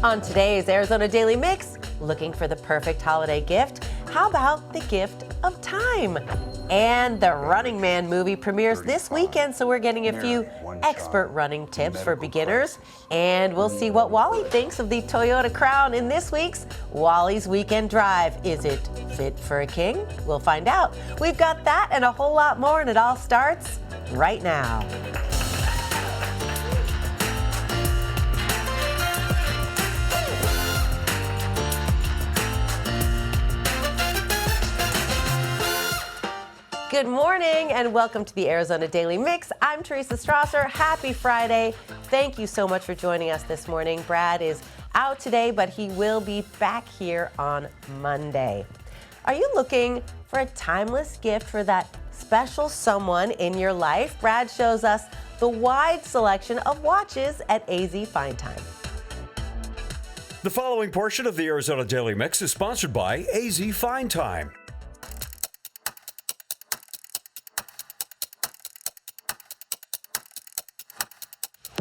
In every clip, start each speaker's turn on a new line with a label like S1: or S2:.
S1: On today's Arizona Daily Mix, looking for the perfect holiday gift? How about the gift of time? And the Running Man movie premieres this weekend, so we're getting a few expert running tips for beginners. And we'll see what Wally thinks of the Toyota Crown in this week's Wally's Weekend Drive. Is it fit for a king? We'll find out. We've got that and a whole lot more, and it all starts right now. Good morning and welcome to the Arizona Daily Mix. I'm Teresa Strasser. Happy Friday. Thank you so much for joining us this morning. Brad is out today, but he will be back here on Monday. Are you looking for a timeless gift for that special someone in your life? Brad shows us the wide selection of watches at AZ Fine Time.
S2: The following portion of the Arizona Daily Mix is sponsored by AZ Fine Time.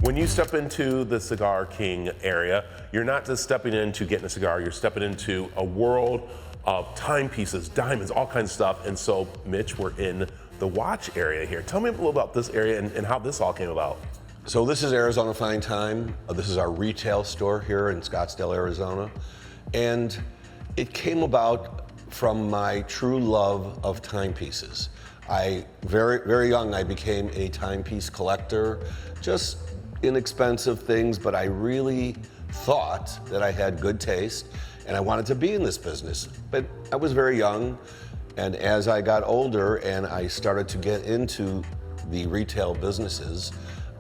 S3: When you step into the Cigar King area, you're not just stepping into getting a cigar, you're stepping into a world of timepieces, diamonds, all kinds of stuff. And so, Mitch, we're in the watch area here. Tell me a little about this area and how this all came about.
S4: So this is Arizona Fine Time. This is our retail store here in Scottsdale, Arizona. And it came about from my true love of timepieces. Very, very young, I became a timepiece collector, just inexpensive things, but I really thought that I had good taste and I wanted to be in this business. But I was very young, and as I got older and I started to get into the retail businesses,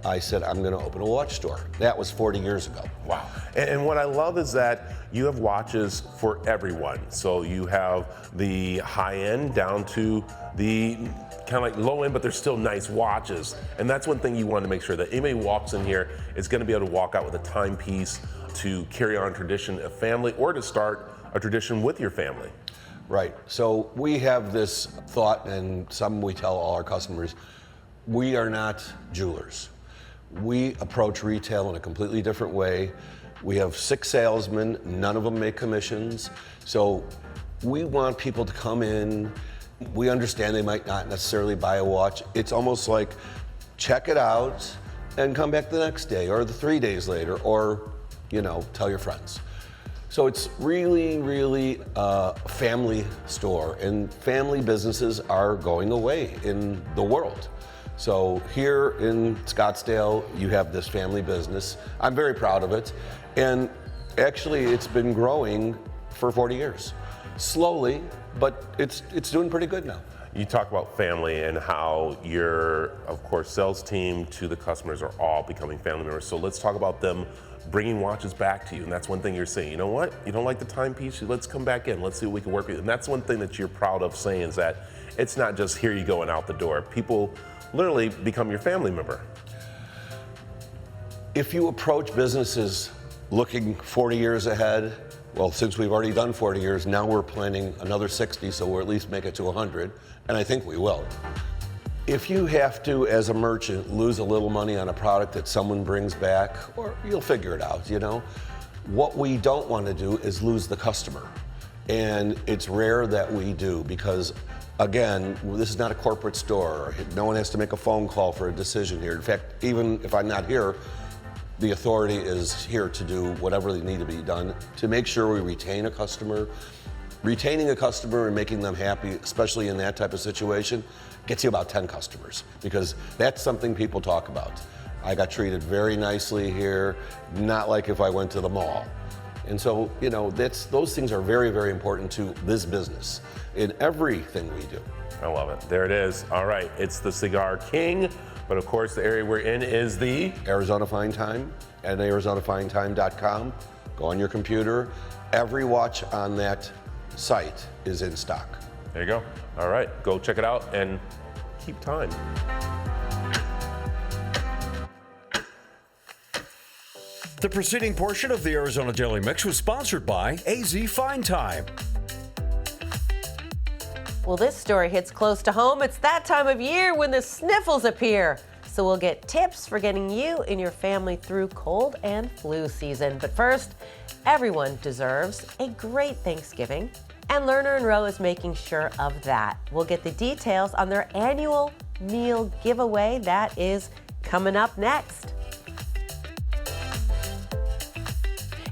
S4: I said, I'm going to open a watch store. That was 40 years ago.
S3: Wow. And what I love is that you have watches for everyone. So you have the high end down to the kind of like low end, but they're still nice watches. And that's one thing you want to make sure that anybody who walks in here is going to be able to walk out with a timepiece to carry on a tradition of family or to start a tradition with your family.
S4: Right. So we have this thought, and some we tell all our customers, we are not jewelers. We approach retail in a completely different way. We have 6 salesmen, none of them make commissions. So we want people to come in. We understand they might not necessarily buy a watch. It's almost like check it out and come back the next day or the 3 days later, or, tell your friends. So it's really, really a family store, and family businesses are going away in the world. So here in Scottsdale, you have this family business. I'm very proud of it. And actually, it's been growing for 40 years. Slowly, but it's doing pretty good now.
S3: You talk about family and how your, of course, sales team to the customers are all becoming family members. So let's talk about them bringing watches back to you. And that's one thing you're saying, you know what? You don't like the timepiece? Let's come back in. Let's see what we can work with. And that's one thing that you're proud of saying, is that it's not just here you go and out the door. People literally become your family member.
S4: If you approach businesses looking 40 years ahead, well, since we've already done 40 years, now we're planning another 60, so we'll at least make it to 100, and I think we will. If you have to, as a merchant, lose a little money on a product that someone brings back, or you'll figure it out, what we don't want to do is lose the customer. And it's rare that we do, because again, this is not a corporate store. No one has to make a phone call for a decision here. In fact, even if I'm not here, the authority is here to do whatever they need to be done to make sure we retain a customer. Retaining a customer and making them happy, especially in that type of situation, gets you about 10 customers, because that's something people talk about. I got treated very nicely here, not like if I went to the mall. And so, those things are very, very important to this business in everything we do.
S3: I love it. There it is. All right. It's the Cigar King. But of course, the area we're in is the
S4: Arizona Fine Time at arizonafinetime.com. Go on your computer. Every watch on that site is in stock.
S3: There you go. All right. Go check it out and keep time.
S2: The preceding portion of the Arizona Daily Mix was sponsored by AZ Fine Time.
S1: Well, this story hits close to home. It's that time of year when the sniffles appear. So So we'll get tips for getting you and your family through cold and flu season. But first, everyone deserves a great Thanksgiving, and Lerner and Rowe is making sure of that. We'll get the details on their annual meal giveaway that is coming up next.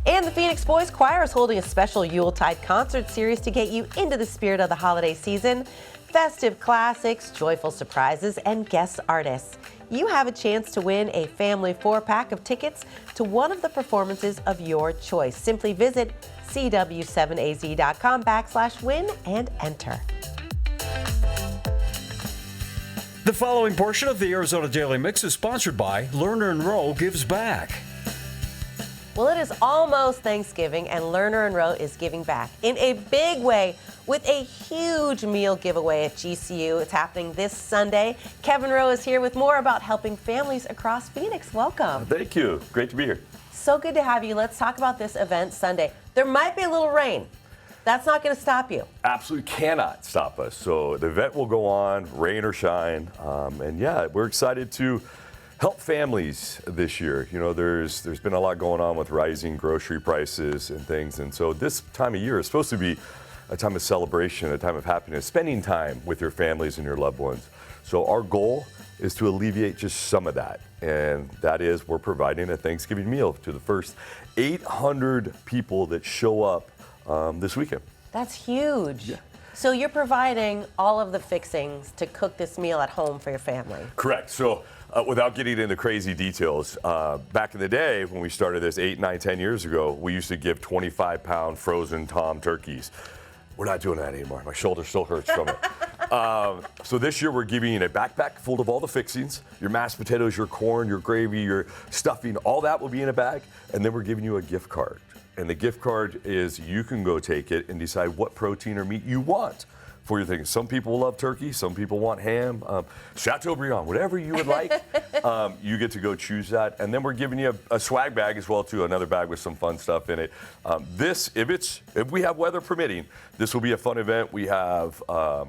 S1: And the Phoenix Boys Choir is holding a special Yuletide concert series to get you into the spirit of the holiday season. Festive classics, joyful surprises, and guest artists. You have a chance to win a family 4-pack of tickets to one of the performances of your choice. Simply visit cw7az.com/win and enter.
S2: The following portion of the Arizona Daily Mix is sponsored by Lerner and Rowe Gives Back.
S1: Well, it is almost Thanksgiving, and Lerner and Rowe is giving back in a big way with a huge meal giveaway at GCU. It's happening this Sunday. Kevin Rowe is here with more about helping families across Phoenix. Welcome.
S5: Thank you. Great to be here.
S1: So good to have you. Let's talk about this event Sunday. There might be a little rain. That's not going to stop you.
S5: Absolutely cannot stop us. So the event will go on, rain or shine. And yeah, we're excited to help families this year. You know, there's been a lot going on with rising grocery prices and things. And so this time of year is supposed to be a time of celebration, a time of happiness, spending time with your families and your loved ones. So our goal is to alleviate just some of that. And that is we're providing a Thanksgiving meal to the first 800 people that show up this weekend.
S1: That's huge.
S5: Yeah.
S1: So you're providing all of the fixings to cook this meal at home for your family.
S5: Correct. So without getting into crazy details, back in the day when we started this 8, 9, 10 years ago, we used to give 25-pound frozen tom turkeys. We're not doing that anymore. My shoulder still hurts from it. So this year we're giving you a backpack full of all the fixings, your mashed potatoes, your corn, your gravy, your stuffing, all that will be in a bag. And then we're giving you a gift card. And the gift card is you can go take it and decide what protein or meat you want for your things. Some people love turkey, some people want ham, Chateaubriand, whatever you would like. You get to go choose that. And then we're giving you a swag bag as well too, another bag with some fun stuff in it. If we have weather permitting, this will be a fun event. We have a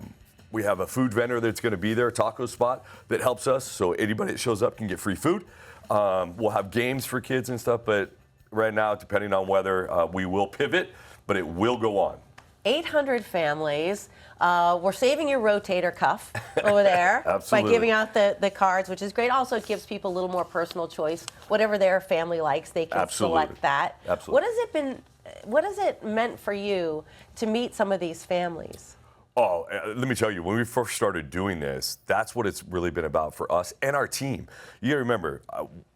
S5: food vendor that's going to be there, a taco spot that helps us. So anybody that shows up can get free food. We'll have games for kids and stuff, but right now, depending on weather, we will pivot, but it will go on.
S1: 800 families. We're saving your rotator cuff over there by giving out the cards, which is great. Also, it gives people a little more personal choice. Whatever their family likes, they can select that.
S5: Absolutely.
S1: What has it meant for you to meet some of these families?
S5: Oh, let me tell you, when we first started doing this, that's what it's really been about for us and our team. You gotta remember,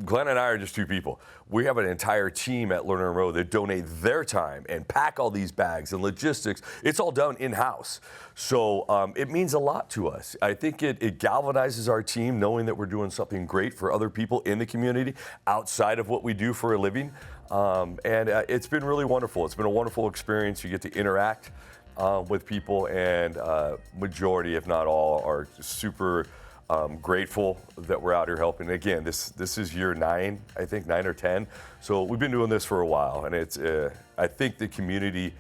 S5: Glenn and I are just two people. We have an entire team at Lerner and Rowe that donate their time and pack all these bags and logistics. It's all done in-house. So it means a lot to us. I think it galvanizes our team knowing that we're doing something great for other people in the community outside of what we do for a living. It's been really wonderful. It's been a wonderful experience. You get to interact with people, and majority, if not all, are super grateful that we're out here helping. Again, this is year 9, I think 9 or 10. So we've been doing this for a while, and it's I think the community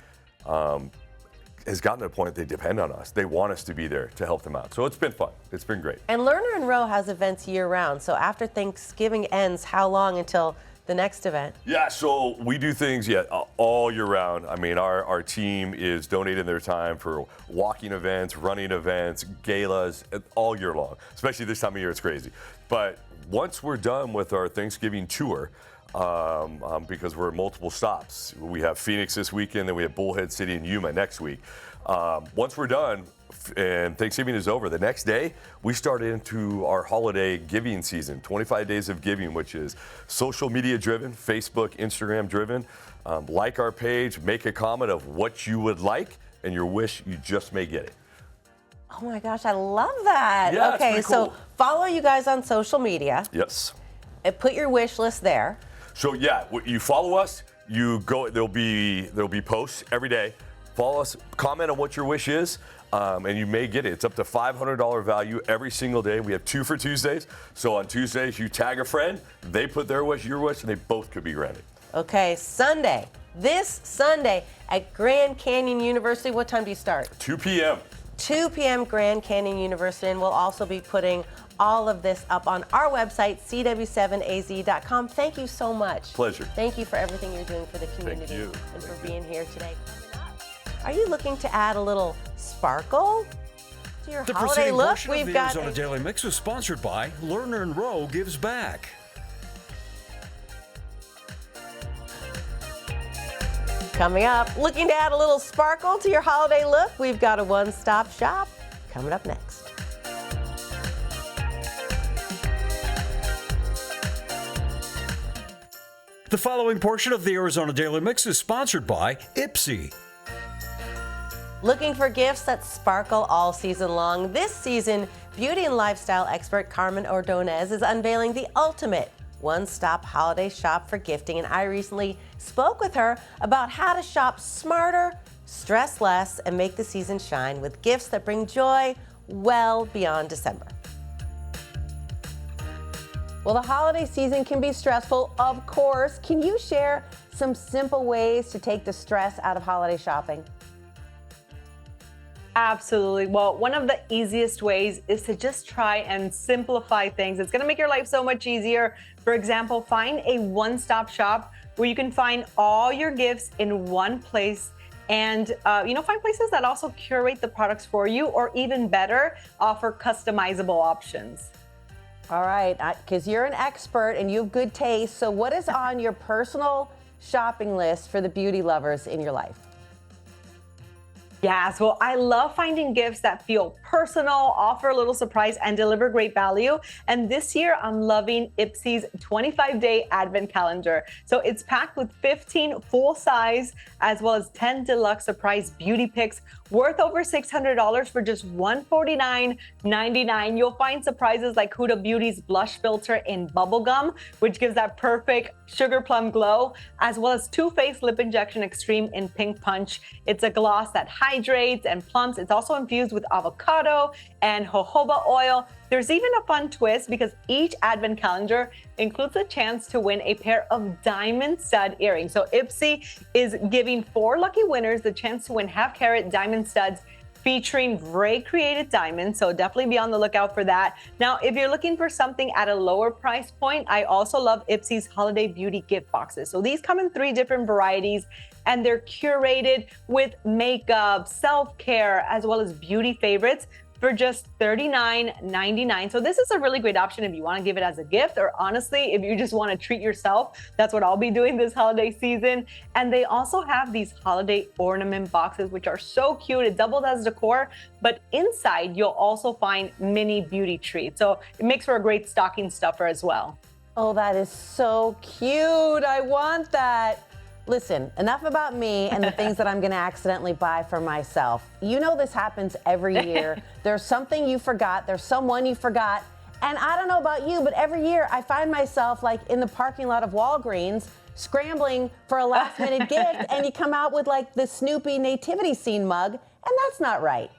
S5: has gotten to the point they depend on us. They want us to be there to help them out. So it's been fun. It's been great.
S1: And Lerner and Rowe has events year round. So after Thanksgiving ends, how long until the next event?
S5: Yeah, so we do things all year round. I mean, our team is donating their time for walking events, running events, galas, all year long. Especially this time of year, it's crazy. But once we're done with our Thanksgiving tour, because we're at multiple stops, we have Phoenix this weekend, then we have Bullhead City and Yuma next week. Once we're done, and Thanksgiving is over, the next day, we start into our holiday giving season, 25 days of giving, which is social media driven, Facebook, Instagram driven. Like our page, make a comment of what you would like, and your wish, you just may get it.
S1: Oh my gosh, I love that.
S5: Yeah,
S1: okay,
S5: it's pretty cool.
S1: So follow you guys on social media.
S5: Yes.
S1: And put your wish list there.
S5: So yeah, you follow us, you go, there'll be posts every day. Follow us, comment on what your wish is, and you may get it. It's up to $500 value every single day. We have 2 for Tuesdays. So on Tuesdays, you tag a friend, they put their wish, your wish, and they both could be granted.
S1: Okay, Sunday. This Sunday at Grand Canyon University. What time do you start?
S5: 2 p.m.
S1: 2 p.m. Grand Canyon University, and we'll also be putting all of this up on our website, cw7az.com. Thank you so much.
S5: Pleasure.
S1: Thank you for everything you're doing for the community
S5: you.
S1: and for being here today. Are you looking to add a little sparkle to your
S2: The
S1: holiday
S2: preceding
S1: look?
S2: portion of
S1: We've
S2: the
S1: got
S2: Arizona Daily Mix was sponsored by Lerner & Rowe Gives Back.
S1: Coming up, looking to add a little sparkle to your holiday look? We've got a one-stop shop coming up next.
S2: The following portion of the Arizona Daily Mix is sponsored by Ipsy.
S1: Looking for gifts that sparkle all season long? This season, beauty and lifestyle expert Carmen Ordonez is unveiling the ultimate one-stop holiday shop for gifting, and I recently spoke with her about how to shop smarter, stress less, and make the season shine with gifts that bring joy well beyond December. Well, the holiday season can be stressful, of course. Can you share some simple ways to take the stress out of holiday shopping?
S6: Absolutely. Well, one of the easiest ways is to just try and simplify things. It's going to make your life so much easier. For example, find a one-stop shop where you can find all your gifts in one place and, find places that also curate the products for you, or even better, offer customizable options.
S1: All right, because you're an expert and you have good taste. So what is on your personal shopping list for the beauty lovers in your life?
S6: Yes, well, I love finding gifts that feel personal, offer a little surprise, and deliver great value. And this year, I'm loving Ipsy's 25-day advent calendar. So it's packed with 15 full-size as well as 10 deluxe surprise beauty picks worth over $600 for just $149.99. You'll find surprises like Huda Beauty's blush filter in bubblegum, which gives that perfect sugar plum glow, as well as Too Faced Lip Injection Extreme in pink punch. It's a gloss that hydrates and plumps. It's also infused with avocado and jojoba oil. There's even a fun twist because each advent calendar includes a chance to win a pair of diamond stud earrings. So Ipsy is giving 4 lucky winners the chance to win half-carat diamond studs featuring great created diamonds. So definitely be on the lookout for that. Now, if you're looking for something at a lower price point, I also love Ipsy's holiday beauty gift boxes. So these come in 3 different varieties, and they're curated with makeup, self-care, as well as beauty favorites for just $39.99. So this is a really great option if you want to give it as a gift, or honestly, if you just want to treat yourself. That's what I'll be doing this holiday season. And they also have these holiday ornament boxes, which are so cute. It doubles as decor, but inside you'll also find mini beauty treats. So it makes for a great stocking stuffer as well.
S1: Oh, that is so cute. I want that. Listen, enough about me and the things that I'm going to accidentally buy for myself. You know this happens every year. There's something you forgot. There's someone you forgot. And I don't know about you, but every year I find myself like in the parking lot of Walgreens scrambling for a last minute gift, and you come out with like the Snoopy nativity scene mug, and that's not right.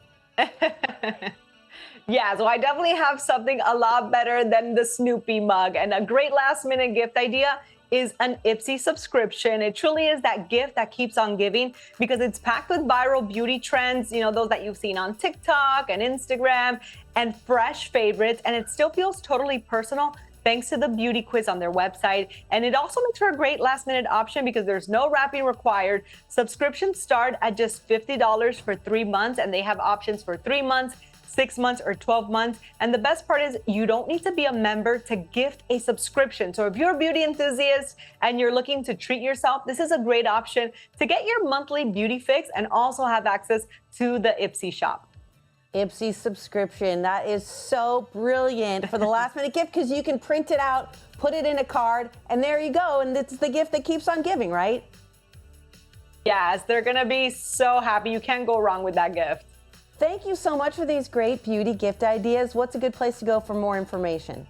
S6: Yeah, so I definitely have something a lot better than the Snoopy mug. And a great last minute gift idea is an Ipsy subscription. It truly is that gift that keeps on giving because it's packed with viral beauty trends, those that you've seen on TikTok and Instagram, and fresh favorites. And it still feels totally personal thanks to the beauty quiz on their website. And it also makes for a great last minute option because there's no wrapping required. Subscriptions start at just $50 for 3 months, and they have options for 3 months, 6 months, or 12 months. And the best part is you don't need to be a member to gift a subscription. So if you're a beauty enthusiast and you're looking to treat yourself, this is a great option to get your monthly beauty fix and also have access to the Ipsy shop.
S1: Ipsy subscription, that is so brilliant for the last minute gift because you can print it out, put it in a card, and there you go. And it's the gift that keeps on giving, right?
S6: Yes, they're gonna be so happy. You can't go wrong with that gift.
S1: Thank you so much for these great beauty gift ideas. What's a good place to go for more information?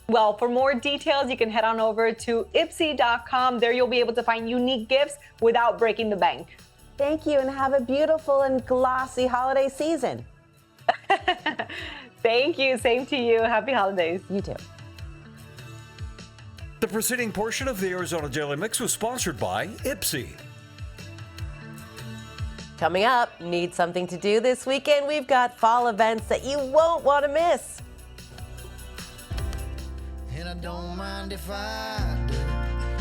S6: Well, for more details, you can head on over to Ipsy.com. There you'll be able to find unique gifts without breaking the bank.
S1: Thank you, and have a beautiful and glossy holiday season.
S6: Thank you. Same to you. Happy holidays.
S1: You too.
S2: The preceding portion of the Arizona Daily Mix was sponsored by Ipsy.
S1: Coming up, need something to do this weekend? We've got fall events that you won't want to miss.
S7: don't mind if I do.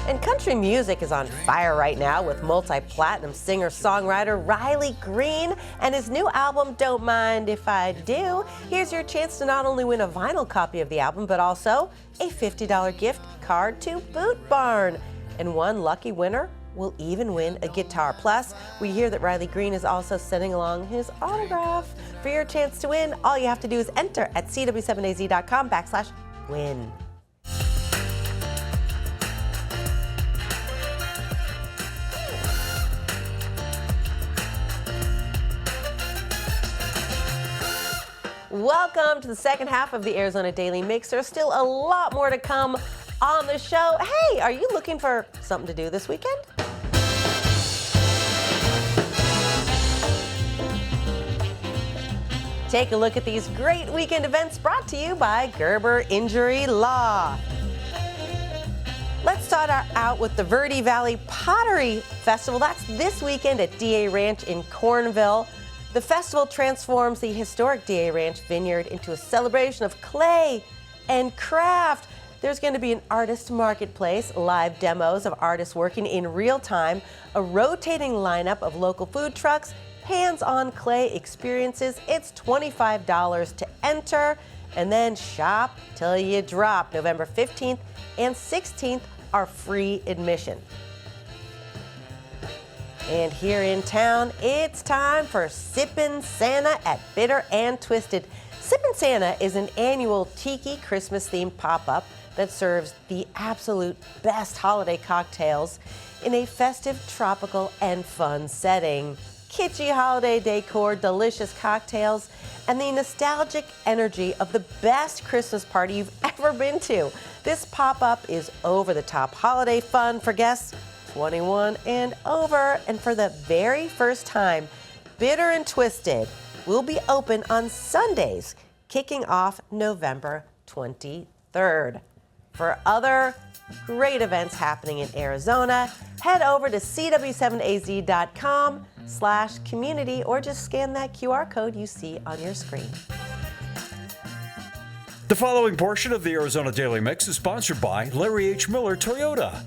S1: And country music is on fire right now with multi-platinum singer-songwriter Riley Green and his new album, Don't Mind If I Do. Here's your chance to not only win a vinyl copy of the album, but also a $50 gift card to Boot Barn. And one lucky winner will even win a guitar. Plus, we hear that Riley Green is also sending along his autograph. For your chance to win, all you have to do is enter at cw7az.com/win. Welcome to the second half of the Arizona Daily Mix. There's still a lot more to come on the show. Hey, are you looking for something to do this weekend? Take a look at these great weekend events brought to you by Gerber Injury Law. Let's start out with the Verde Valley Pottery Festival. That's this weekend at DA Ranch in Cornville. The festival transforms the historic DA Ranch vineyard into a celebration of clay and craft. There's going to be an artist marketplace, live demos of artists working in real time, a rotating lineup of local food trucks, hands-on clay experiences. It's $25 to enter, and then shop till you drop. November 15th and 16th are free admission. And here in town, it's time for Sippin' Santa at Bitter and Twisted. Sippin' Santa is an annual tiki Christmas-themed pop-up that serves the absolute best holiday cocktails in a festive, tropical, and fun setting. Kitschy holiday decor, delicious cocktails, and the nostalgic energy of the best Christmas party you've ever been to. This pop-up is over-the-top holiday fun for guests 21 and over. And for the very first time, Bitter and Twisted will be open on Sundays, kicking off November 23rd. For other great events happening in Arizona, head over to cw7az.com/community or just scan that QR code you see on your screen.
S2: The following portion of the Arizona Daily Mix is sponsored by Larry H. Miller Toyota.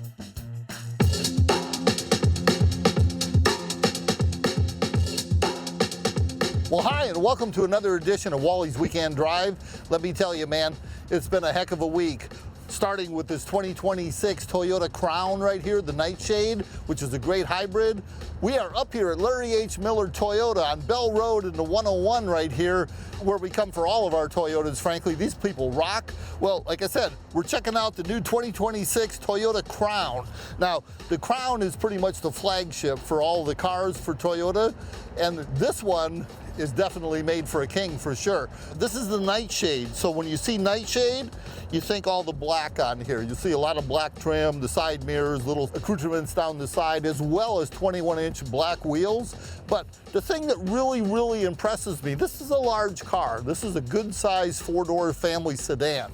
S8: Well, hi, and welcome to another edition of Wally's Weekend Drive. Let me tell you, man, it's been a heck of a week. Starting with this 2026 Toyota Crown right here, the Nightshade, which is a great hybrid. We are up here at Larry H. Miller Toyota on Bell Road in the 101 right here, where we come for all of our Toyotas, frankly. These people rock. Well, like I said, we're checking out the new 2026 Toyota Crown. Now, the Crown is pretty much the flagship for all the cars for Toyota, and this one is definitely made for a king for sure. This is the Nightshade. So when you see Nightshade, you think all the black on here. You see a lot of black trim, the side mirrors, little accoutrements down the side, as well as 21-inch black wheels. But the thing that really impresses me, this is a large car. This is a good-sized four-door family sedan.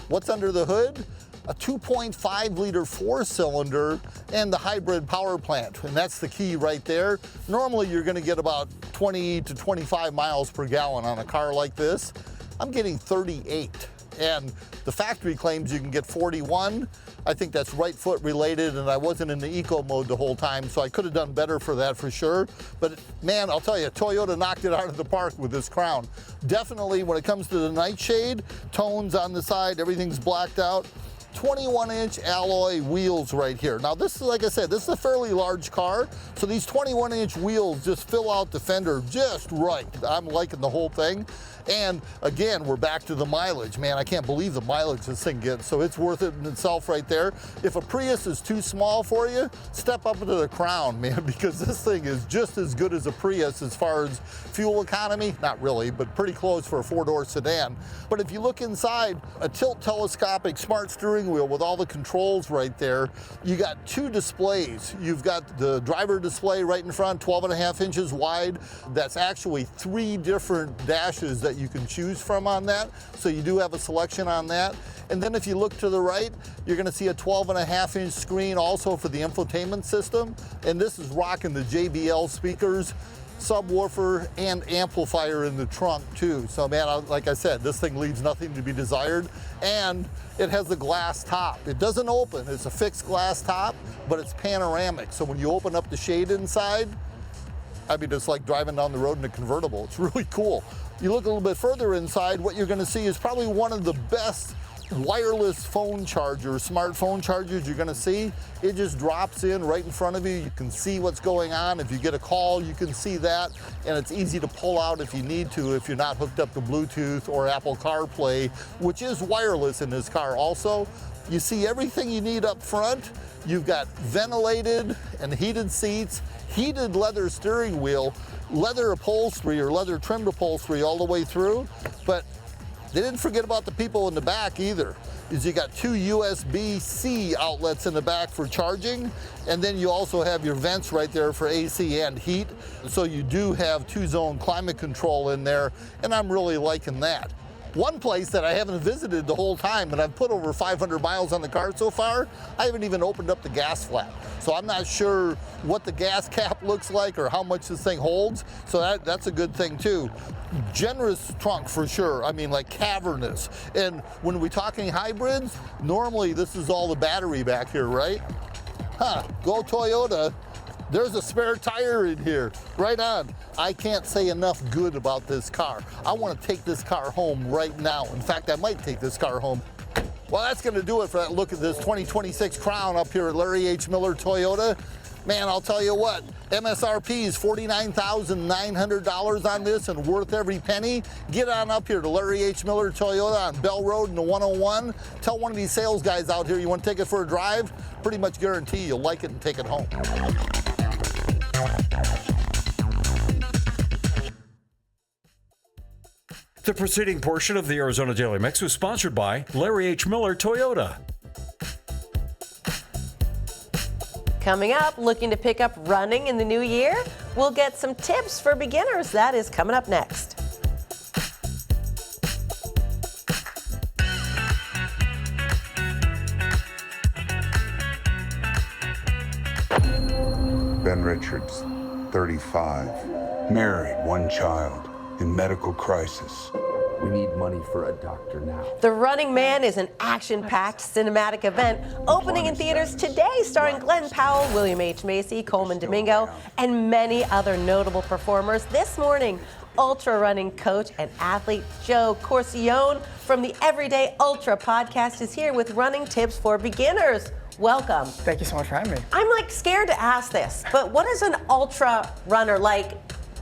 S8: What's under the hood? A 2.5-liter four-cylinder and the hybrid power plant, and that's the key right there. Normally you're going to get about 20 to 25 miles per gallon on a car like this. I'm getting 38, and the factory claims you can get 41. I think that's right foot related, and I wasn't in the eco mode the whole time, so I could have done better for that for sure. But man, I'll tell you, Toyota knocked it out of the park with this Crown. Definitely when it comes to the Nightshade, tones on the side, everything's blacked out. 21-inch alloy wheels right here. Now this is, like I said, this is a fairly large car, so these 21-inch wheels just fill out the fender just right. I'm liking the whole thing. And again, we're back to the mileage. Man, I can't believe the mileage this thing gets, so it's worth it in itself right there. If a Prius is too small for you, step up into the Crown, man, because this thing is just as good as a Prius as far as fuel economy. Not really, but pretty close for a four-door sedan. But if you look inside, a tilt telescopic smart steering wheel with all the controls right there. You got two displays. You've got the driver display right in front, 12.5 inches wide. That's actually 3 different dashes that you can choose from on that. So you do have a selection on that. And then if you look to the right, you're gonna see a 12.5-inch screen also for the infotainment system. And this is rocking the JBL speakers. subwoofer and amplifier in the trunk too. So man, like I said, this thing leaves nothing to be desired. And it has a glass top. It doesn't open, it's a fixed glass top, but it's panoramic. So when you open up the shade inside, I mean, it's like driving down the road in a convertible. It's really cool. You look a little bit further inside, what you're gonna see is probably one of the best wireless phone chargers, smartphone chargers you're gonna see. It just drops in right in front of you. You can see what's going on. If you get a call, you can see that. And it's easy to pull out if you need to, if you're not hooked up to Bluetooth or Apple CarPlay, which is wireless in this car also. You see everything you need up front. You've got ventilated and heated seats, heated leather steering wheel, leather upholstery or leather trimmed upholstery all the way through. But they didn't forget about the people in the back either. Is you got 2 USB-C outlets in the back for charging, and then you also have your vents right there for AC and heat. So you do have 2-zone climate control in there, and I'm really liking that. One place that I haven't visited the whole time, and I've put over 500 miles on the car so far, I haven't even opened up the gas flap. So I'm not sure what the gas cap looks like or how much this thing holds. So that's a good thing too. Generous trunk for sure. I mean, like cavernous. And when we're talking hybrids, normally this is all the battery back here, right? Huh, go Toyota. There's a spare tire in here, right on. I can't say enough good about this car. I want to take this car home right now. In fact, I might take this car home. Well, that's going to do it for that look at this 2026 Crown up here at Larry H. Miller Toyota. Man, I'll tell you what, MSRP is $49,900 on this and worth every penny. Get on up here to Larry H. Miller Toyota on Bell Road in the 101. Tell one of these sales guys out here you want to take it for a drive. Pretty much guarantee you'll like it and take it home.
S2: The preceding portion of the Arizona Daily Mix was sponsored by Larry H. Miller Toyota.
S1: Coming up, looking to pick up running in the new year? We'll get some tips for beginners. That is coming up next.
S9: Ben Richards, 35, married, 1 child, in medical crisis.
S10: We need money for a doctor now.
S1: The Running Man is an action-packed cinematic event opening in theaters today, starring Glenn Powell, William H. Macy, Coleman Domingo, and many other notable performers. This morning, ultra running coach and athlete Joe Corcione from the Everyday Ultra podcast is here with running tips for beginners. Welcome.
S11: Thank you so much for having me.
S1: I'm scared to ask this, but what is an ultra runner like?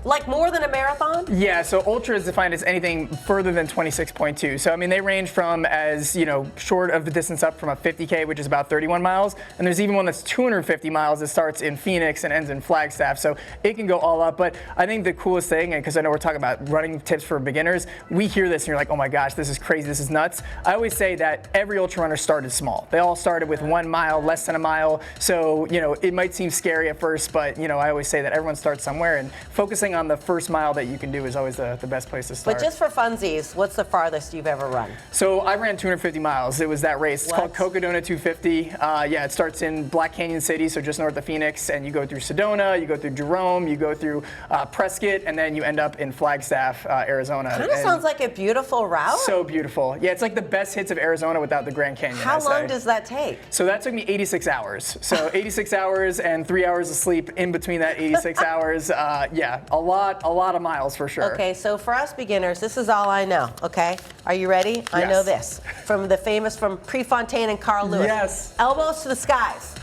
S1: Like more than a marathon?
S11: Yeah, so ultra is defined as anything further than 26.2. So, I mean, they range from as, short of the distance up from a 50K, which is about 31 miles. And there's even one that's 250 miles that starts in Phoenix and ends in Flagstaff. So it can go all up. But I think the coolest thing, and because I know we're talking about running tips for beginners, we hear this and you're like, oh my gosh, this is crazy, this is nuts. I always say that every ultra runner started small. They all started with 1 mile, less than a mile. So, it might seem scary at first, but, I always say that everyone starts somewhere, and focusing on the first mile that you can do is always the best place to start.
S1: But just for funsies, what's the farthest you've ever run?
S11: So I ran 250 miles. It was that race. It's
S1: What?
S11: called Cocodona 250. It starts in Black Canyon City, so just north of Phoenix, and you go through Sedona, you go through Jerome, you go through Prescott, and then you end up in Flagstaff, Arizona.
S1: Kind of sounds like a beautiful route.
S11: So beautiful. Yeah, it's like the best hits of Arizona without the Grand Canyon.
S1: How long does that take?
S11: So that took me 86 hours. So 86 hours and 3 hours of sleep in between that 86 hours. A lot of miles for sure.
S1: Okay, so for us beginners, this is all I know, okay? Are you ready? I know this. From Prefontaine and Carl Lewis.
S11: Yes.
S1: Elbows to the skies.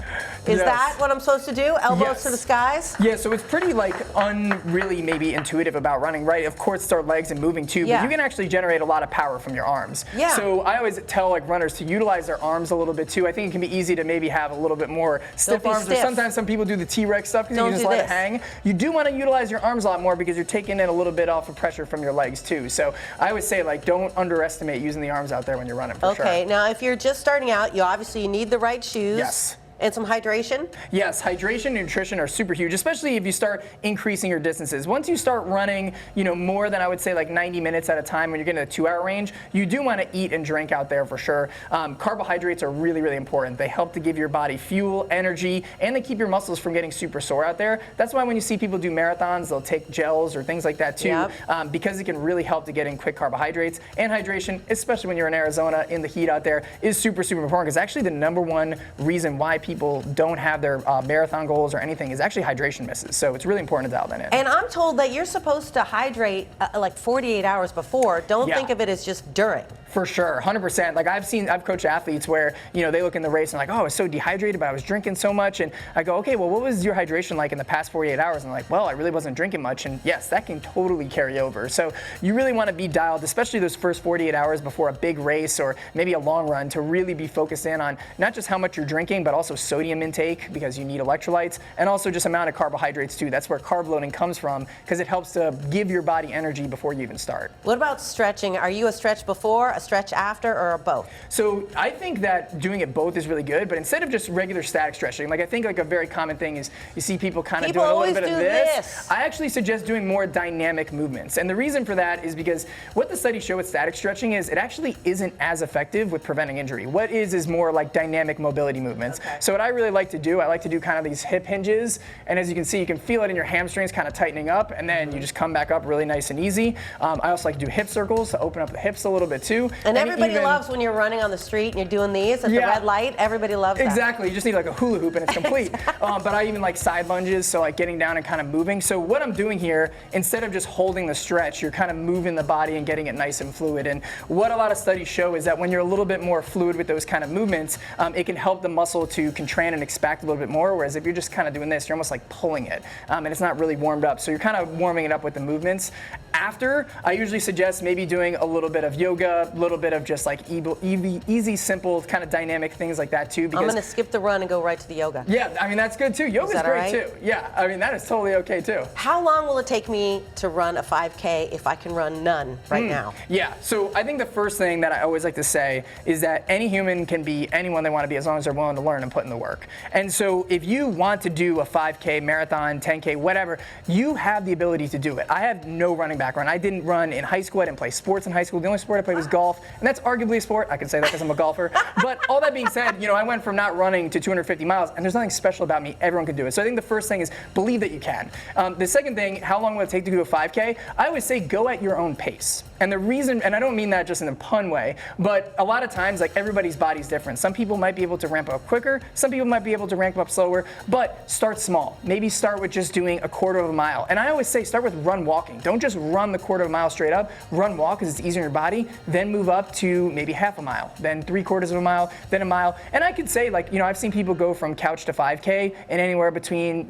S1: Is that what I'm supposed to do? Elbows to the skies?
S11: Yeah, so it's pretty unreally maybe intuitive about running, right? Of course, it's our legs and moving too, but you can actually generate a lot of power from your arms.
S1: Yeah.
S11: So I always tell runners to utilize their arms a little bit too. I think it can be easy to maybe have a little bit more stiff arms, or sometimes some people do the T-Rex stuff because you just let it hang. You do want to utilize your arms a lot more because you're taking in a little bit off of pressure from your legs too. So I always say don't underestimate using the arms out there when you're running for sure.
S1: Okay, now if you're just starting out, you obviously need the right shoes.
S11: Yes.
S1: And some hydration?
S11: Yes, hydration and nutrition are super huge, especially if you start increasing your distances. Once you start running, more than I would say like 90 minutes at a time when you're getting a 2-hour range, you do want to eat and drink out there for sure. Carbohydrates are really, really important. They help to give your body fuel, energy, and they keep your muscles from getting super sore out there. That's why when you see people do marathons, they'll take gels or things like that too, because it can really help to get in quick carbohydrates. And hydration, especially when you're in Arizona in the heat out there, is super, super important, because actually the number one reason why people don't have their marathon goals or anything is actually hydration misses. So it's really important to dial that in.
S1: And I'm told that you're supposed to hydrate like 48 hours before. Don't think of it as just during.
S11: For sure, 100%. Like I've coached athletes where, they look in the race and like, oh, I was so dehydrated, but I was drinking so much. And I go, okay, well, what was your hydration like in the past 48 hours? And like, well, I really wasn't drinking much. And yes, that can totally carry over. So you really want to be dialed, especially those first 48 hours before a big race or maybe a long run, to really be focused in on not just how much you're drinking, but also sodium intake, because you need electrolytes, and also just amount of carbohydrates too. That's where carb loading comes from, because it helps to give your body energy before you even start.
S1: What about stretching? Are you a stretch before, a stretch after, or both?
S11: So I think that doing it both is really good, but instead of just regular static stretching, like I think like a very common thing is you see people kind of doing a little bit of this. I actually suggest doing more dynamic movements. And the reason for that is because what the studies show with static stretching is it actually isn't as effective with preventing injury. What is more like dynamic mobility movements. Okay. So what I really like to do, I like to do kind of these hip hinges, and as you can see, you can feel it in your hamstrings kind of tightening up, and then you just come back up really nice and easy. I also like to do hip circles to open up the hips a little bit too.
S1: And everybody loves when you're running on the street and you're doing these at the red light. Everybody loves that.
S11: Exactly. You just need like a hula hoop and it's complete. But I even like side lunges, so like getting down and kind of moving. So what I'm doing here, instead of just holding the stretch, you're kind of moving the body and getting it nice and fluid. And what a lot of studies show is that when you're a little bit more fluid with those kind of movements, it can help the muscle to contract and expand a little bit more. Whereas if you're just kind of doing this, you're almost like pulling it, and it's not really warmed up. So you're kind of warming it up with the movements. After, I usually suggest maybe doing a little bit of yoga, a little bit of just like easy, simple, kind of dynamic things like that too. Because
S1: I'm going to skip the run and go right to the yoga.
S11: Yeah, I mean, that's good too. Yoga's great too. Yeah, I mean, that is totally okay too.
S1: How long will it take me to run a 5K if I can run none right now?
S11: Yeah, so I think the first thing that I always like to say is that any human can be anyone they want to be as long as they're willing to learn and put in the work. And so if you want to do a 5K, marathon, 10K, whatever, you have the ability to do it. I have no running background. I didn't run in high school. I didn't play sports in high school. The only sport I played was golf, and that's arguably a sport. I can say that because I'm a golfer. But all that being said, I went from not running to 250 miles, and there's nothing special about me. Everyone can do it. So I think the first thing is believe that you can. The second thing, how long will it take to do a 5K? I always say go at your own pace. And the reason, and I don't mean that just in a pun way, but a lot of times, like everybody's body's different. Some people might be able to ramp up quicker. Some people might be able to ramp up slower, but start small. Maybe start with just doing a quarter of a mile. And I always say start with run walking. Don't just run the quarter of a mile straight up. Run walk because it's easier on your body. Then move up to maybe half a mile, then 3/4 of a mile, then a mile. And I could say I've seen people go from couch to 5K in anywhere between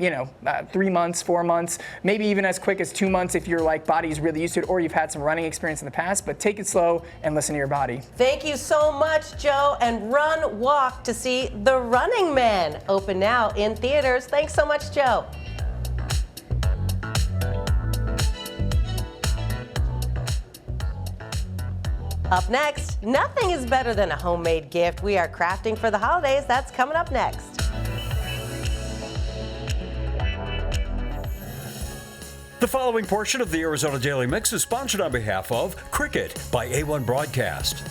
S11: 3 months, 4 months, maybe even as quick as 2 months if your body's really used to it or you've had some running experience in the past. But take it slow and listen to your body.
S1: Thank you so much, Joe. And Run Walk to see The Running Man, open now in theaters. Thanks so much, Joe. Up next, nothing is better than a homemade gift. We are crafting for the holidays. That's coming up next.
S2: The following portion of the Arizona Daily Mix is sponsored on behalf of Cricket by A1 Broadcast.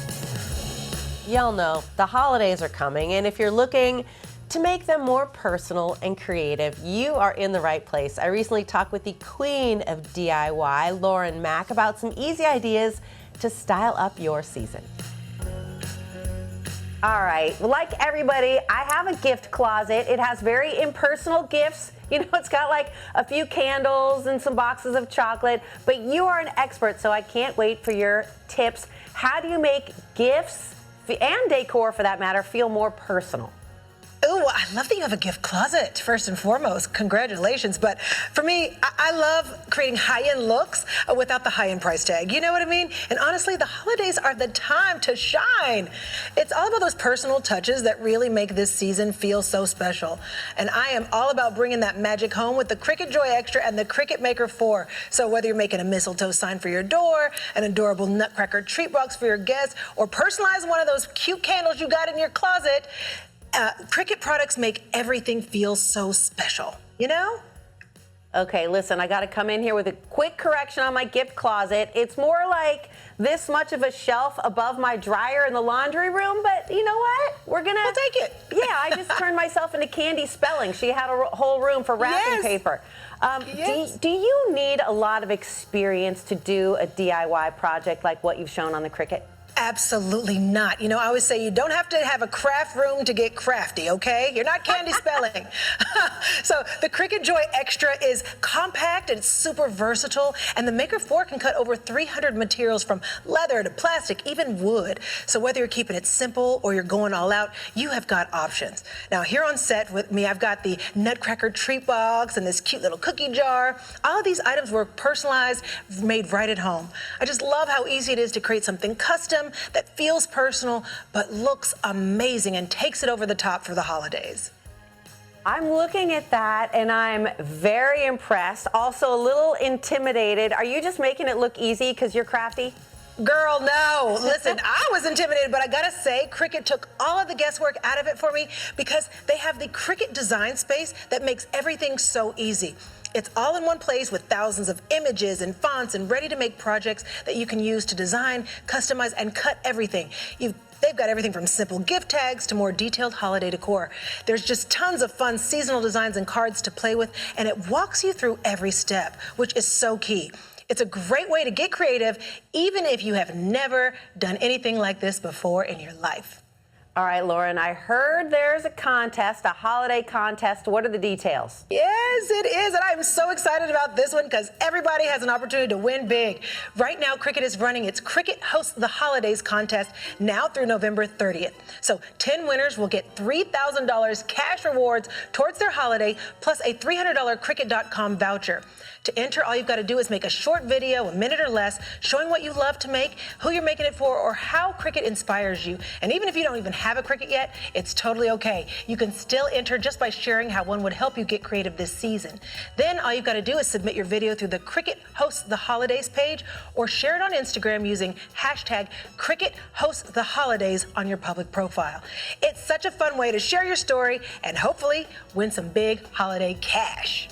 S1: Y'all know the holidays are coming, and if you're looking to make them more personal and creative, you are in the right place. I recently talked with the queen of DIY, Lauren Mack, about some easy ideas to style up your season. All right, well, like everybody, I have a gift closet. It has very impersonal gifts. It's got like a few candles and some boxes of chocolate, but you are an expert, so I can't wait for your tips. How do you make gifts and decor, for that matter, feel more personal?
S12: Oh, I love that you have a gift closet, first and foremost. Congratulations. But for me, I love creating high-end looks without the high-end price tag. You know what I mean? And honestly, the holidays are the time to shine. It's all about those personal touches that really make this season feel so special. And I am all about bringing that magic home with the Cricut Joy Extra and the Cricut Maker 4. So whether you're making a mistletoe sign for your door, an adorable nutcracker treat box for your guests, or personalize one of those cute candles you got in your closet, Cricut products make everything feel so special, you know?
S1: Okay, listen, I got to come in here with a quick correction on my gift closet. It's more like this much of a shelf above my dryer in the laundry room, but you know what? We'll
S12: take it.
S1: Yeah, I just turned myself into Candy Spelling. She had a whole room for wrapping paper. Do you need a lot of experience to do a DIY project like what you've shown on the Cricut?
S12: Absolutely not. You know, I always say you don't have to have a craft room to get crafty, okay? You're not Candy Spelling. So the Cricut Joy Extra is compact, it's super versatile, and the Maker 4 can cut over 300 materials from leather to plastic, even wood. So whether you're keeping it simple or you're going all out, you have got options. Now here on set with me, I've got the Nutcracker treat box and this cute little cookie jar. All of these items were personalized, made right at home. I just love how easy it is to create something custom that feels personal but looks amazing and takes it over the top for the holidays.
S1: I'm looking at that and I'm very impressed, also a little intimidated. Are you just making it look easy because you're crafty?
S12: Girl, no. Listen, I was intimidated, but I gotta say, Cricut took all of the guesswork out of it for me because they have the Cricut design space that makes everything so easy. It's all in one place with thousands of images and fonts and ready-to-make projects that you can use to design, customize, and cut everything. They've got everything from simple gift tags to more detailed holiday decor. There's just tons of fun seasonal designs and cards to play with, and it walks you through every step, which is so key. It's a great way to get creative, even if you have never done anything like this before in your life.
S1: All right, Lauren, I heard there's a contest, a holiday contest. What are the details?
S12: Yes, it is, and I'm so excited about this one because everybody has an opportunity to win big. Right now, Cricut is running its Cricut Hosts the Holidays contest now through November 30th. So 10 winners will get $3,000 cash rewards towards their holiday, plus a $300 Cricut.com voucher. To enter, all you've got to do is make a short video, a minute or less, showing what you love to make, who you're making it for, or how Cricut inspires you. And even if you don't even have a Cricut yet, it's totally okay. You can still enter just by sharing how one would help you get creative this season. Then all you've got to do is submit your video through the Cricut Hosts the Holidays page or share it on Instagram using hashtag Cricut Hosts the Holidays on your public profile. It's such a fun way to share your story and hopefully win some big holiday cash.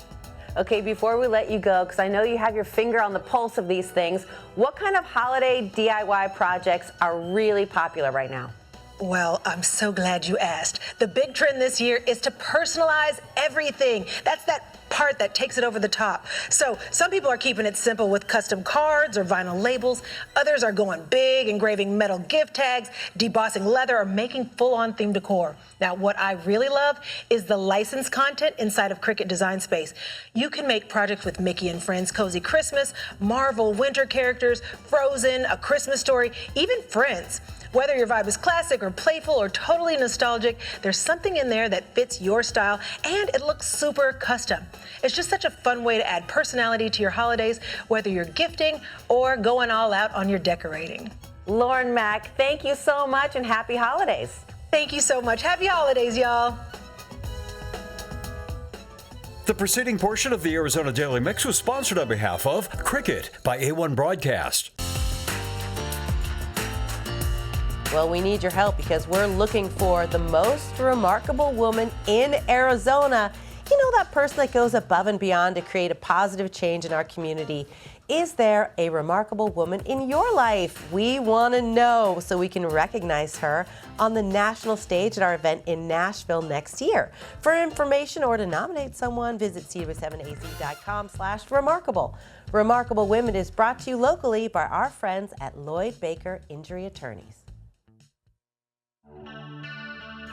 S1: Okay, before we let you go, because I know you have your finger on the pulse of these things, what kind of holiday DIY projects are really popular right now?
S12: Well, I'm so glad you asked. The big trend this year is to personalize everything. That's that part that takes it over the top. So some people are keeping it simple with custom cards or vinyl labels. Others are going big, engraving metal gift tags, debossing leather, or making full-on themed decor. Now, what I really love is the licensed content inside of Cricut Design Space. You can make projects with Mickey and Friends Cozy Christmas, Marvel winter characters, Frozen, A Christmas Story, even Friends. Whether your vibe is classic or playful or totally nostalgic, there's something in there that fits your style and it looks super custom. It's just such a fun way to add personality to your holidays, whether you're gifting or going all out on your decorating.
S1: Lauren Mack, thank you so much and happy holidays.
S12: Thank you so much. Happy holidays, y'all.
S2: The preceding portion of the Arizona Daily Mix was sponsored on behalf of Cricut by A1 Broadcast.
S1: Well, we need your help because we're looking for the most remarkable woman in Arizona. You know, that person that goes above and beyond to create a positive change in our community. Is there a remarkable woman in your life? We want to know so we can recognize her on the national stage at our event in Nashville next year. For information or to nominate someone, visit cw7az.com/remarkable. Remarkable Women is brought to you locally by our friends at Lloyd Baker Injury Attorneys.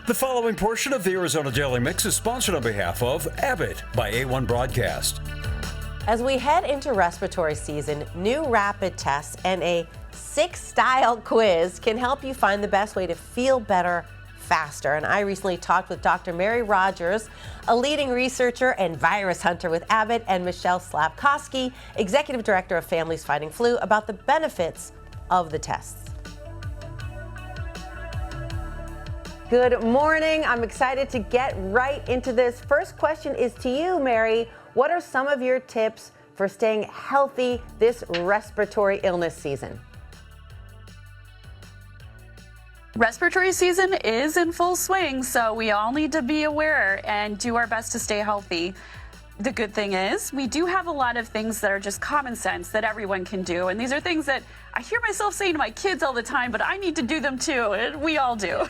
S2: The following portion of the Arizona Daily Mix is sponsored on behalf of Abbott by A1 Broadcast.
S1: As we head into respiratory season, new rapid tests and a 6-style quiz can help you find the best way to feel better faster. And I recently talked with Dr. Mary Rogers, a leading researcher and virus hunter with Abbott, and Michelle Slapkowski, Executive Director of Families Fighting Flu, about the benefits of the tests. Good morning. I'm excited to get right into this. First question is to you, Mary. What are some of your tips for staying healthy this respiratory illness season?
S13: Respiratory season is in full swing, so we all need to be aware and do our best to stay healthy. The good thing is we do have a lot of things that are just common sense that everyone can do. And these are things that I hear myself saying to my kids all the time, but I need to do them too. And we all do.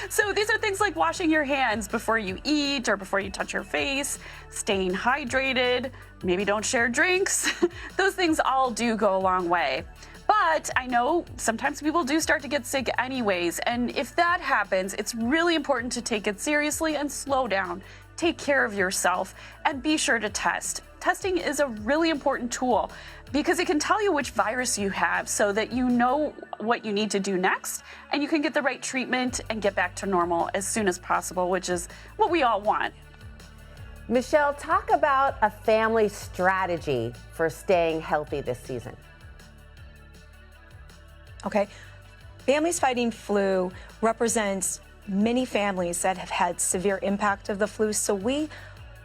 S13: So these are things like washing your hands before you eat or before you touch your face, staying hydrated, maybe don't share drinks. Those things all do go a long way. But I know sometimes people do start to get sick anyways. And if that happens, it's really important to take it seriously and slow down. Take care of yourself and be sure to test. Testing is a really important tool because it can tell you which virus you have so that you know what you need to do next and you can get the right treatment and get back to normal as soon as possible, which is what we all want.
S1: Michelle, talk about a family strategy for staying healthy this season.
S14: Okay, Families Fighting Flu represents many families that have had severe impact of the flu. So we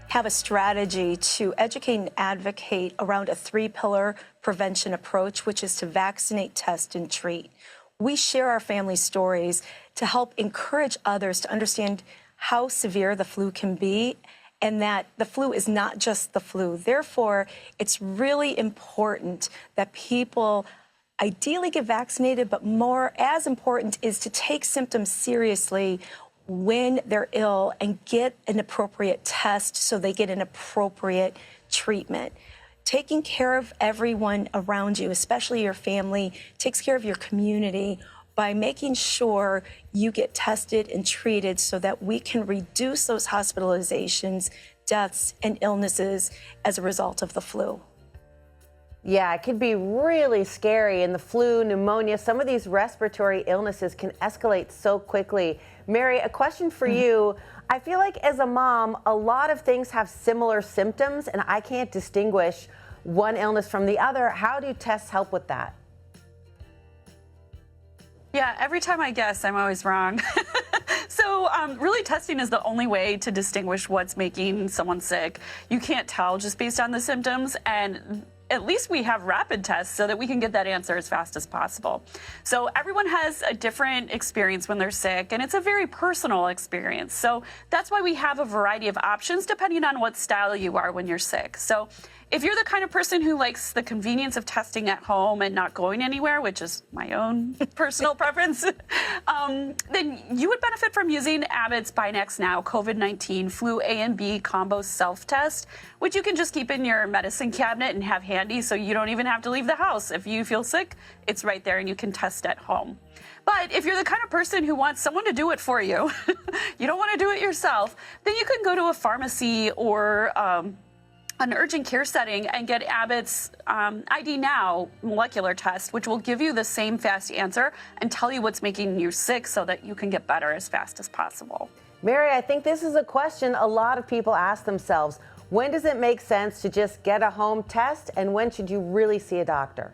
S14: have a strategy to educate and advocate around a 3-pillar prevention approach, which is to vaccinate, test, and treat. We share our family stories to help encourage others to understand how severe the flu can be and that the flu is not just the flu. Therefore, it's really important that people ideally get vaccinated, but more as important is to take symptoms seriously when they're ill and get an appropriate test so they get an appropriate treatment. Taking care of everyone around you, especially your family, takes care of your community by making sure you get tested and treated so that we can reduce those hospitalizations, deaths, and illnesses as a result of the flu.
S1: Yeah, it could be really scary. And the flu, pneumonia, some of these respiratory illnesses can escalate so quickly. Mary, a question for you. I feel like as a mom, a lot of things have similar symptoms and I can't distinguish one illness from the other. How do tests help with that?
S13: Yeah, every time I guess, I'm always wrong. So really testing is the only way to distinguish what's making someone sick. You can't tell just based on the symptoms, and at least we have rapid tests so that we can get that answer as fast as possible. So everyone has a different experience when they're sick, and it's a very personal experience. So that's why we have a variety of options depending on what style you are when you're sick. So if you're the kind of person who likes the convenience of testing at home and not going anywhere, which is my own personal preference, then you would benefit from using Abbott's Buy Next Now COVID-19 Flu A and B Combo Self-Test, which you can just keep in your medicine cabinet and have handy so you don't even have to leave the house. If you feel sick, it's right there and you can test at home. But if you're the kind of person who wants someone to do it for you, you don't want to do it yourself, then you can go to a pharmacy or an urgent care setting and get Abbott's ID Now molecular test, which will give you the same fast answer and tell you what's making you sick so that you can get better as fast as possible.
S1: Mary, I think this is a question a lot of people ask themselves. When does it make sense to just get a home test, and when should you really see a doctor?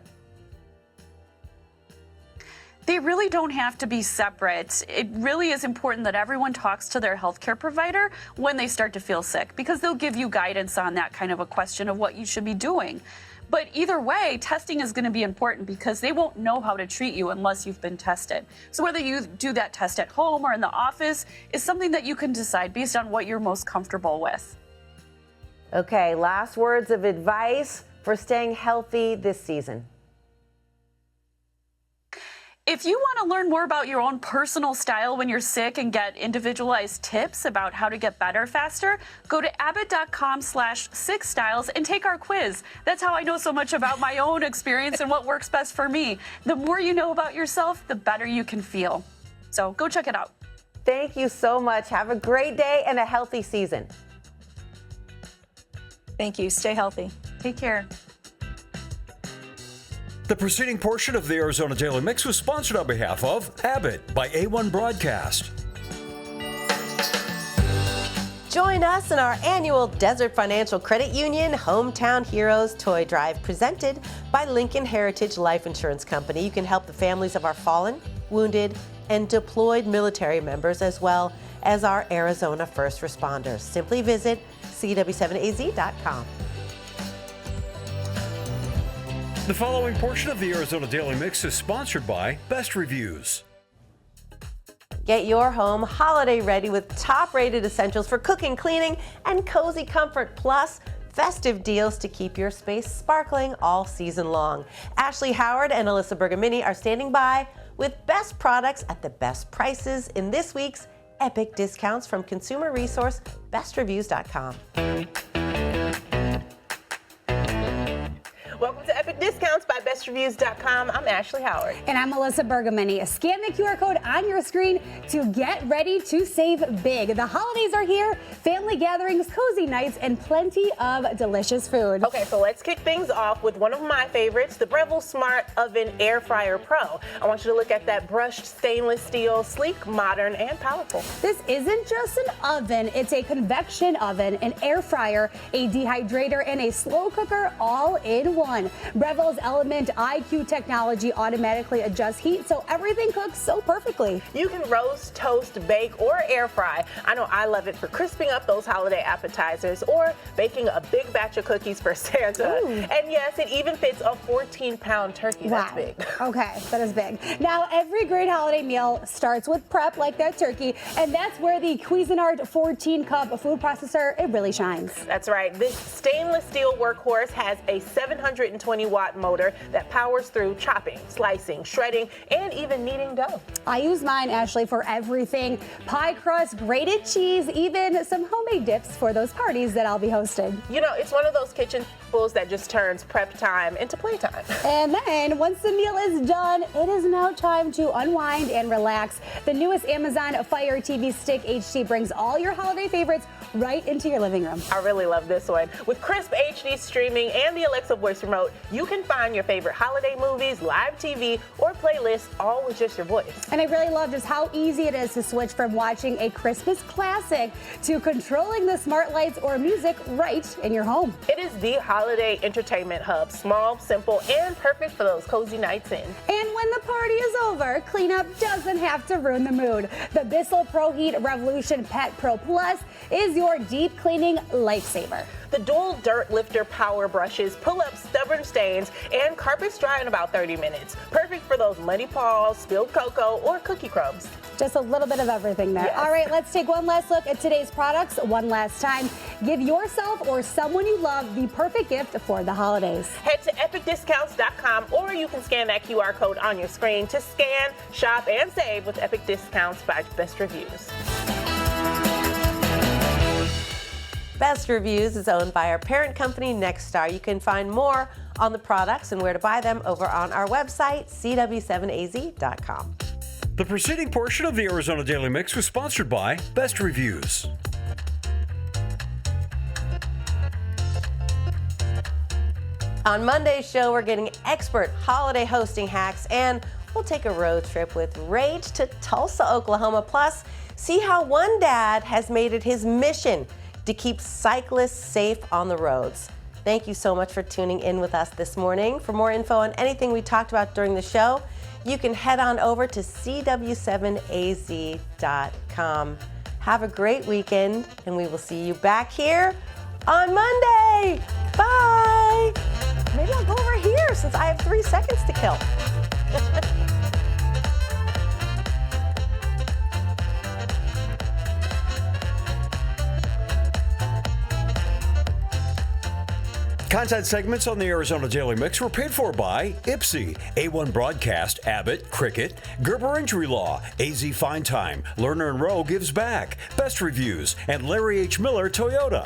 S13: They really don't have to be separate. It really is important that everyone talks to their healthcare provider when they start to feel sick, because they'll give you guidance on that kind of a question of what you should be doing. But either way, testing is going to be important because they won't know how to treat you unless you've been tested. So whether you do that test at home or in the office is something that you can decide based on what you're most comfortable with.
S1: Okay, last words of advice for staying healthy this season.
S13: If you want to learn more about your own personal style when you're sick and get individualized tips about how to get better faster, go to abbott.com/sickstyles and take our quiz. That's how I know so much about my own experience and what works best for me. The more you know about yourself, the better you can feel. So go check it out.
S1: Thank you so much. Have a great day and a healthy season.
S14: Thank you. Stay healthy.
S13: Take care.
S2: The preceding portion of the Arizona Daily Mix was sponsored on behalf of Abbott by A1 Broadcast.
S1: Join us in our annual Desert Financial Credit Union Hometown Heroes Toy Drive presented by Lincoln Heritage Life Insurance Company. You can help the families of our fallen, wounded, and deployed military members as well as our Arizona first responders. Simply visit cw7az.com.
S2: The following portion of the Arizona Daily Mix is sponsored by Best Reviews.
S1: Get your home holiday ready with top-rated essentials for cooking, cleaning, and cozy comfort, plus festive deals to keep your space sparkling all season long. Ashley Howard and Alyssa Bergamini are standing by with best products at the best prices in this week's Epic Discounts from consumer resource bestreviews.com.
S15: Welcome to Epic Discounts by bestreviews.com. I'm Ashley Howard.
S16: And I'm Alyssa Bergamini. Scan the QR code on your screen to get ready to save big. The holidays are here, family gatherings, cozy nights, and plenty of delicious food.
S15: Okay, so let's kick things off with one of my favorites, the Breville Smart Oven Air Fryer Pro. I want you to look at that brushed stainless steel, sleek, modern, and powerful.
S16: This isn't just an oven, it's a convection oven, an air fryer, a dehydrator, and a slow cooker all in one. Breville's Element IQ technology automatically adjusts heat so everything cooks so perfectly.
S15: You can roast, toast, bake, or air fry. I know I love it for crisping up those holiday appetizers or baking a big batch of cookies for Santa.
S16: Ooh.
S15: And yes, it even fits a 14-pound turkey.
S16: Wow.
S15: That's big.
S16: Okay, that is big. Now, every great holiday meal starts with prep like that turkey, and that's where the Cuisinart 14-cup food processor, it really shines.
S15: That's right. This stainless steel workhorse has a 720-watt motor that powers through chopping, slicing, shredding, and even kneading dough.
S16: I use mine, Ashley, for everything. Pie crust, grated cheese, even some homemade dips for those parties that I'll be hosting.
S15: You know, it's one of those kitchen tools that just turns prep time into playtime.
S16: And then, once the meal is done, it is now time to unwind and relax. The newest Amazon Fire TV Stick HD brings all your holiday favorites right into your living room.
S15: I really love this one. With crisp HD streaming and the Alexa voice remote, you can find your favorite holiday movies, live TV, or playlists all with just your voice.
S16: And I really love just how easy it is to switch from watching a Christmas classic to controlling the smart lights or music right in your home.
S15: It is the holiday entertainment hub. Small, simple, and perfect for those cozy nights in.
S16: And when the party is over, cleanup doesn't have to ruin the mood. The Bissell Pro Heat Revolution Pet Pro Plus is your deep cleaning lifesaver.
S15: The dual dirt lifter power brushes pull up stubborn stains and carpets dry in about 30 minutes. Perfect for those muddy paws, spilled cocoa, or cookie crumbs.
S16: Just a little bit of everything there.
S15: Yes.
S16: All right, let's take one last look at today's products one last time. Give yourself or someone you love the perfect gift for the holidays.
S15: Head to epicdiscounts.com, or you can scan that QR code on your screen to scan, shop, and save with Epic Discounts by Best Reviews.
S1: Best Reviews is owned by our parent company, Nexstar. You can find more on the products and where to buy them over on our website, cw7az.com.
S2: The preceding portion of the Arizona Daily Mix was sponsored by Best Reviews.
S1: On Monday's show, we're getting expert holiday hosting hacks, and we'll take a road trip with Rach to Tulsa, Oklahoma. Plus, see how one dad has made it his mission to keep cyclists safe on the roads. Thank you so much for tuning in with us this morning. For more info on anything we talked about during the show, you can head on over to cw7az.com. Have a great weekend, and we will see you back here on Monday. Bye. Maybe I'll go over here since I have 3 seconds to kill.
S2: Content segments on the Arizona Daily Mix were paid for by Ipsy, A1 Broadcast, Abbott, Cricket, Gerber Injury Law, AZ Fine Time, Lerner & Rowe Gives Back, Best Reviews, and Larry H. Miller Toyota.